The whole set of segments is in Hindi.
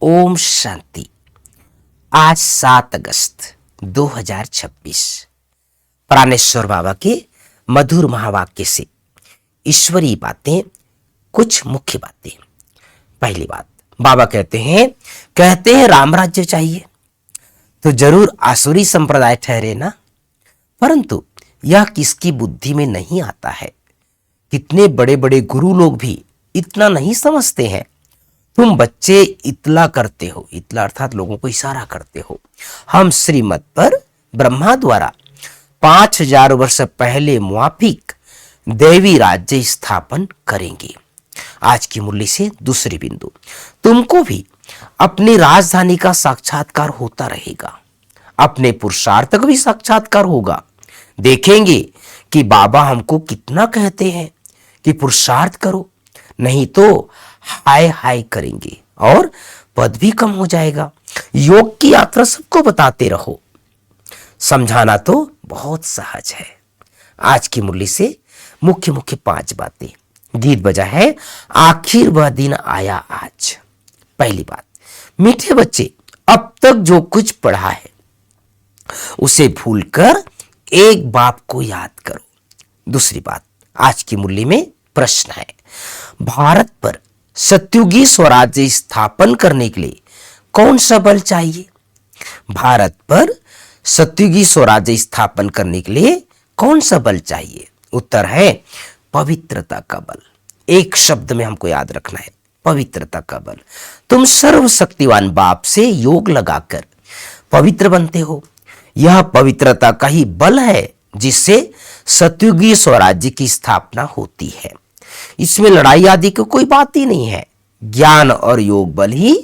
ओम शांति। आज 7 अगस्त 2026 प्राणेश्वर बाबा के मधुर महावाक्य से ईश्वरीय बातें, कुछ मुख्य बातें। पहली बात, बाबा कहते हैं राम राज्य चाहिए तो जरूर आसुरी संप्रदाय ठहरे ना, परंतु यह किसकी बुद्धि में नहीं आता है। कितने बड़े बड़े गुरु लोग भी इतना नहीं समझते हैं। तुम बच्चे इतला करते हो, इतला अर्थात लोगों को इशारा करते हो। हम श्रीमत पर ब्रह्मा द्वारा 5000 वर्ष पहले मुआफिक देवी राज्य स्थापन करेंगे। आज की मुरली से दूसरी बिंदु, तुमको भी अपनी राजधानी का साक्षात्कार होता रहेगा, अपने पुरुषार्थ का भी साक्षात्कार होगा। देखेंगे कि बाबा हमको कितना कहते हैं कि पुरुषार्थ करो, नहीं तो हाय हाय करेंगे और पद भी कम हो जाएगा। योग की यात्रा सबको बताते रहो, समझाना तो बहुत सहज है। आज की मुरली से मुख्य मुख्य 5 बातें। गीत बजा है आखिर वह दिन आया आज। पहली बात, मीठे बच्चे, अब तक जो कुछ पढ़ा है उसे भूलकर एक बाप को याद करो। दूसरी बात, आज की मुरली में प्रश्न है, भारत पर सत्युगी स्वराज्य स्थापन करने के लिए कौन सा बल चाहिए। भारत पर सत्युगी स्वराज्य स्थापन करने के लिए कौन सा बल चाहिए। उत्तर है पवित्रता का बल। एक शब्द में हमको याद रखना है, पवित्रता का बल। तुम सर्वशक्तिवान बाप से योग लगाकर पवित्र बनते हो। यह पवित्रता का ही बल है जिससे सत्युगी स्वराज्य की स्थापना होती है। इसमें लड़ाई आदि की कोई बात ही नहीं है। ज्ञान और योग बल ही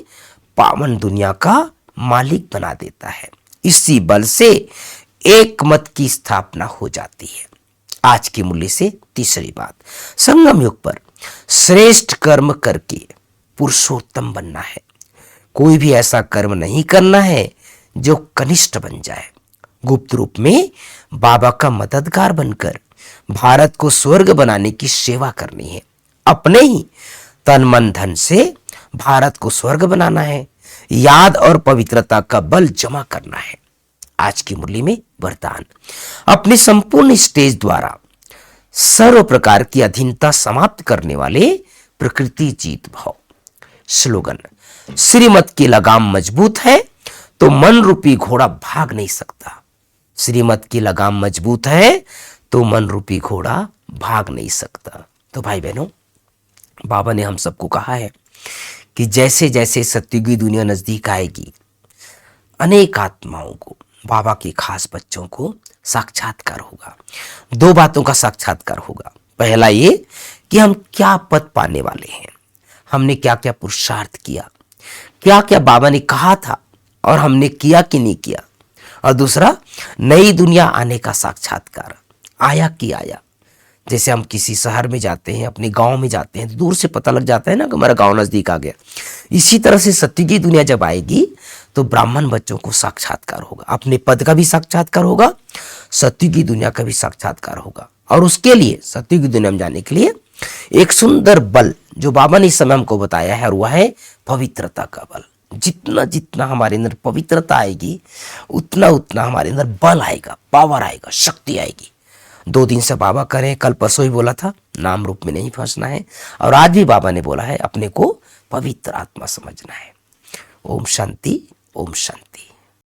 पावन दुनिया का मालिक बना देता है। इसी बल से एक मत की स्थापना हो जाती है। आज की मुरली से तीसरी बात, संगम युग पर श्रेष्ठ कर्म करके पुरुषोत्तम बनना है। कोई भी ऐसा कर्म नहीं करना है जो कनिष्ठ बन जाए। गुप्त रूप में बाबा का मददगार बनकर भारत को स्वर्ग बनाने की सेवा करनी है। अपने ही तन मन धन से भारत को स्वर्ग बनाना है। याद और पवित्रता का बल जमा करना है। आज की मुरली में वरदान, अपनी संपूर्ण स्टेज द्वारा सर्व प्रकार की अधीनता समाप्त करने वाले प्रकृति जीत भाव। स्लोगन, श्रीमत की लगाम मजबूत है तो मन रूपी घोड़ा भाग नहीं सकता। श्रीमत की लगाम मजबूत है तो मन रूपी घोड़ा भाग नहीं सकता। तो भाई बहनों, बाबा ने हम सबको कहा है कि जैसे जैसे सत्युगी दुनिया नजदीक आएगी, अनेक आत्माओं को, बाबा के खास बच्चों को साक्षात्कार होगा। 2 बातों का साक्षात्कार होगा। पहला ये कि हम क्या पद पाने वाले हैं, हमने क्या क्या पुरुषार्थ किया, क्या क्या बाबा ने कहा था और हमने किया कि नहीं किया। और दूसरा, नई दुनिया आने का साक्षात्कार, आया कि आया। जैसे हम किसी शहर में जाते हैं, अपने गांव में जाते हैं तो दूर से पता लग जाता है ना कि हमारा गांव नजदीक आ गया। इसी तरह से सत्युगी दुनिया जब आएगी तो ब्राह्मण बच्चों को साक्षात्कार होगा, अपने पद का भी साक्षात्कार होगा, सत्युगी दुनिया का भी साक्षात्कार होगा। और उसके लिए सत्युगी दुनिया में जाने के लिए एक सुंदर बल जो बाबा ने इस समय हमको बताया है, और वह है पवित्रता का बल। जितना जितना हमारे अंदर पवित्रता आएगी उतना उतना हमारे अंदर बल आएगा, पावर आएगा, शक्ति आएगी। 2 दिन से बाबा करें, कल परसों ही बोला था नाम रूप में नहीं फंसना है, और आज भी बाबा ने बोला है अपने को पवित्र आत्मा समझना है। ओम शांति, ओम शांति।